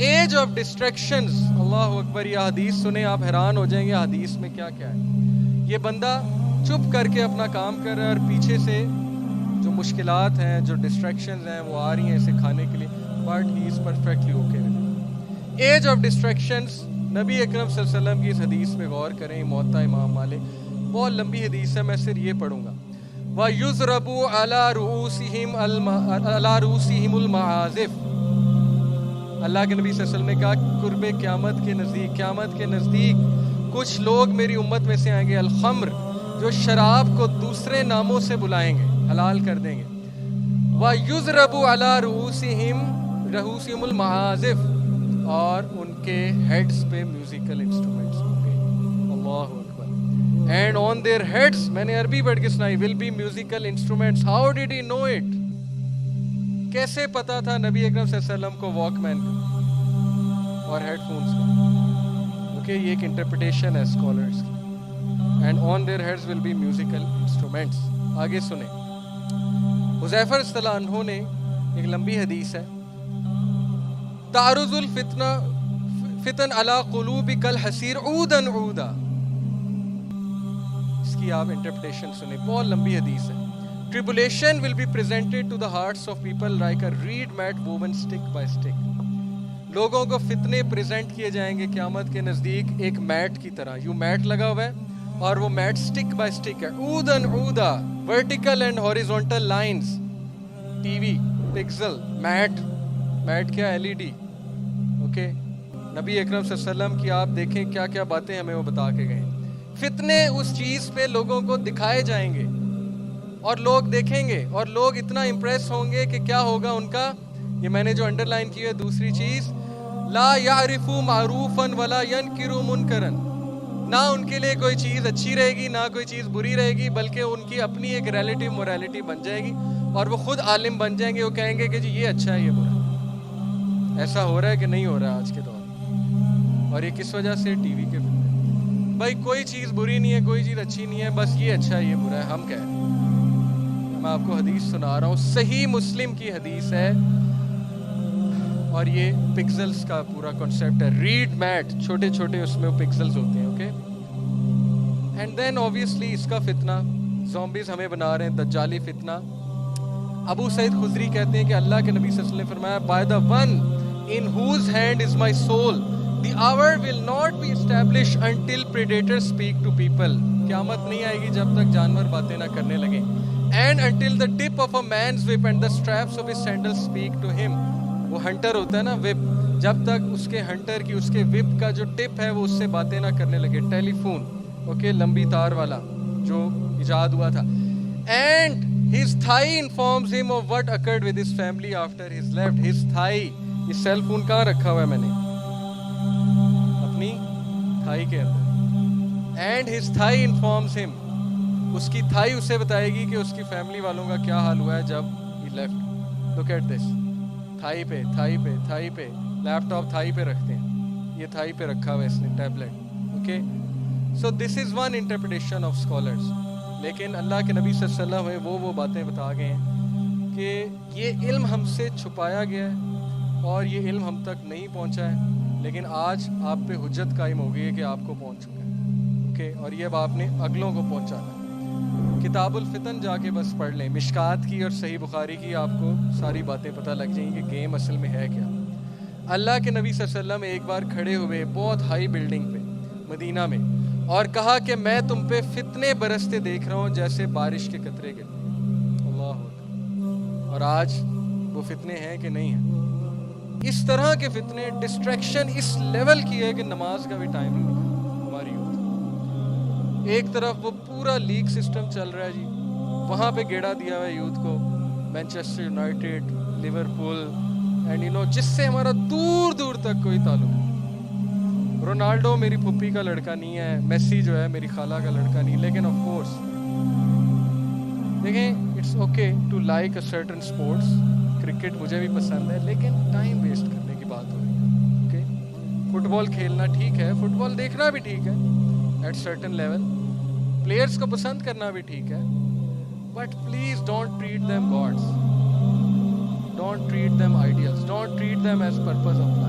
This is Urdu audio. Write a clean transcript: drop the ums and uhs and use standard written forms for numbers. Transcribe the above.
Age of distractions. اللہ اکبر. یہ حدیث سنیں آپ حیران ہو جائیں گے حدیث میں کیا کیا ہے. یہ بندہ چپ کر کے اپنا کام کر رہا ہے اور پیچھے سے جو مشکلات ہیں جو ڈسٹریکشنز ہیں وہ آ رہی ہیں اسے کھانے کے لیے, but he is perfectly okay with it. Age of distractions. نبی اکرم صلی اللہ علیہ وسلم کی اس حدیث پہ غور کریں. موطا امام مالک, بہت لمبی حدیث ہے, میں صرف یہ پڑھوں گا. وَيُضْرَبُ عَلَىٰ رُؤُوسِهِمُ الْمَعَازِفُ. اللہ کے نبی صلی اللہ علیہ وسلم نے کہا قرب قیامت کے نزدیک کچھ لوگ میری امت میں سے آئیں گے, الخمر, جو شراب کو دوسرے ناموں سے بلائیں گے, حلال کر دیں گے. وَيُضْرَبُ عَلَىٰ رُؤُوسِهِمُ الْمَعَازِفُ, اور ان کے ہیڈز پہ میوزیکل انسٹرومنٹس ہوں گے. اللہ اکبر. اینڈ آن دیئر ہیڈز, میں نے عربی پڑھ کے سنائی, will be musical instruments. How did he know it? کیسے پتا تھا نبی اکرم صلی اللہ علیہ وسلم کو واک مین کا اور ہیڈ فونز کا؟ اوکے, یہ ایک انٹرپریٹیشن ہے اسکالرز کی. And on their heads will be musical instruments. آگے سنیں. حذیفہ رضی اللہ عنہ نے, ایک لمبی حدیث ہے, تعرض الفتن علی قلوب کالحصیر عودا عودا. اس کی آپ انٹرپریٹیشن سنیں, بہت لمبی حدیث ہے. Tribulation will be presented to the hearts of people like a reed mat woven stick by stick. لوگوں کو فتنے پریزنٹ کیے جائیں گے قیامت کے نزدیک ایک میٹ کی طرح. یوں میٹ لگا ہوا ہے اور وہ میٹ سٹک بائی سٹک ہے. عودن عودا, vertical and horizontal lines. T V, pixel, میٹ کیا, ایل ای ڈی. اوکے, نبی اکرم صلی اللہ علیہ وسلم کی آپ دیکھیں کیا کیا باتیں ہمیں وہ بتا کے گئے. فتنے اس چیز پہ لوگوں کو دکھائے جائیں گے اور لوگ دیکھیں گے اور لوگ اتنا امپریس ہوں گے کہ کیا ہوگا ان کا. یہ میں نے جو انڈر لائن کی ہے دوسری چیز, لا یعرفو معروفا ولا ینکرو منکرا. نہ ان کے لیے کوئی چیز اچھی رہے گی نہ کوئی چیز بری رہے گی, بلکہ ان کی اپنی ایک ریلیٹیو موریلٹی بن جائے گی اور وہ خود عالم بن جائیں گے. وہ کہیں گے کہ جی یہ اچھا ہے یہ برا ہے. ایسا ہو رہا ہے کہ نہیں ہو رہا ہے آج کے دور میں؟ اور یہ کس وجہ سے؟ ٹی وی کے فتنے. بھائی کوئی چیز بری نہیں ہے, کوئی چیز اچھی نہیں ہے, بس یہ اچھا ہے یہ برا ہے ہم کہہ رہے ہیں. میں آپ کو حدیث سنا رہا ہوں, صحیح مسلم کی حدیث ہے, اور یہ پکسلز کا پورا کنسیپٹ ہے. ریڈ میٹ, چھوٹے چھوٹے اس میں پکسلز ہوتے ہیں. اوکے, اینڈ دین اوبیسلی اس کا فتنہ, زومبیز ہمیں بنا رہے ہیں, دجالی فتنہ. ابو سعید خدری کہتے ہیں کہ اللہ کے نبی صلی اللہ علیہ وسلم نے فرمایا, by the one in whose hand is my soul, the hour will not be establish until predator speak to people. قیامت نہیں آئے گی جب تک جانور باتیں نہ کرنے لگیں. And until the tip of a man's whip and the straps of his sandals speak to him. وہ ہنٹر ہوتا ہے نا, whip, جب تک اس کے ہنٹر کی, اس کے whip کا جو ٹپ ہے وہ اس سے باتیں نہ کرنے لگے. ٹیلی فون, اوکے, لمبی تار والا جو ایجاد ہوا تھا. And his thigh informs him of what occurred with his family after his left. His thigh, یہ سیل فون کہاں رکھا ہوا ہے میں نے؟ اپنی تھائی کے اندر. And his thigh informs him, اس کی تھائی اسے بتائے گی کہ اس کی فیملی والوں کا کیا حال ہوا ہے جب he left. Look at this, thigh پہ لیپ ٹاپ تھائی پہ رکھتے ہیں, یہ تھائی پہ رکھا ہوا ہے اس نے tablet. Okay, so this is one interpretation of scholars. لیکن اللہ کے نبی صلی اللہ علیہ وسلم وہ باتیں بتا گئے ہیں کہ یہ علم ہم سے چھپایا گیا ہے اور یہ علم ہم تک نہیں پہنچا ہے, لیکن آج آپ پہ حجت قائم ہو گئی ہے کہ آپ کو پہنچ چکا ہے. اوکے, اور یہ اب آپ نے اگلوں کو پہنچانا ہے. کتاب الفتن جا کے بس پڑھ لیں, مشکات کی اور صحیح بخاری کی, آپ کو ساری باتیں پتہ لگ جائیں گی کہ گیم اصل میں ہے کیا. اللہ کے نبی صلی اللہ علیہ وسلم ایک بار کھڑے ہوئے بہت ہائی بلڈنگ پہ مدینہ میں اور کہا کہ میں تم پہ فتنے برستے دیکھ رہا ہوں جیسے بارش کے قطرے گرتے ہیں. اللہ اکبر. اور آج وہ فتنے ہیں کہ نہیں ہیں؟ اس طرح کے فتنے, ڈسٹریکشن اس لیول کی ہے کہ نماز کا بھی ٹائم نہیں نکلا ہماری یوتھ. ایک طرف وہ پورا لیگ سسٹم چل رہا ہے جی, وہاں پہ گیڑا دیا ہوا ہے یوتھ کو, Manchester United, Liverpool, and you know, جس سے ہمارا دور دور تک کوئی تعلق نہیں. رونالڈو میری پھپھی کا لڑکا نہیں ہے, میسی جو ہے میری خالہ کا لڑکا نہیں, لیکن آف کورس دیکھیں it's okay to like a certain sports. Cricket مجھے بھی پسند ہے, لیکن ٹائم ویسٹ کرنے کی بات ہو رہی ہے. اوکے, فٹ بال کھیلنا ٹھیک ہے, فٹ بال دیکھنا بھی ٹھیک ہے ایٹ سرٹن لیول, پلیئرس کو پسند کرنا بھی ٹھیک ہے, but please don't treat them gods, don't treat them ideals, don't treat them as purpose of life.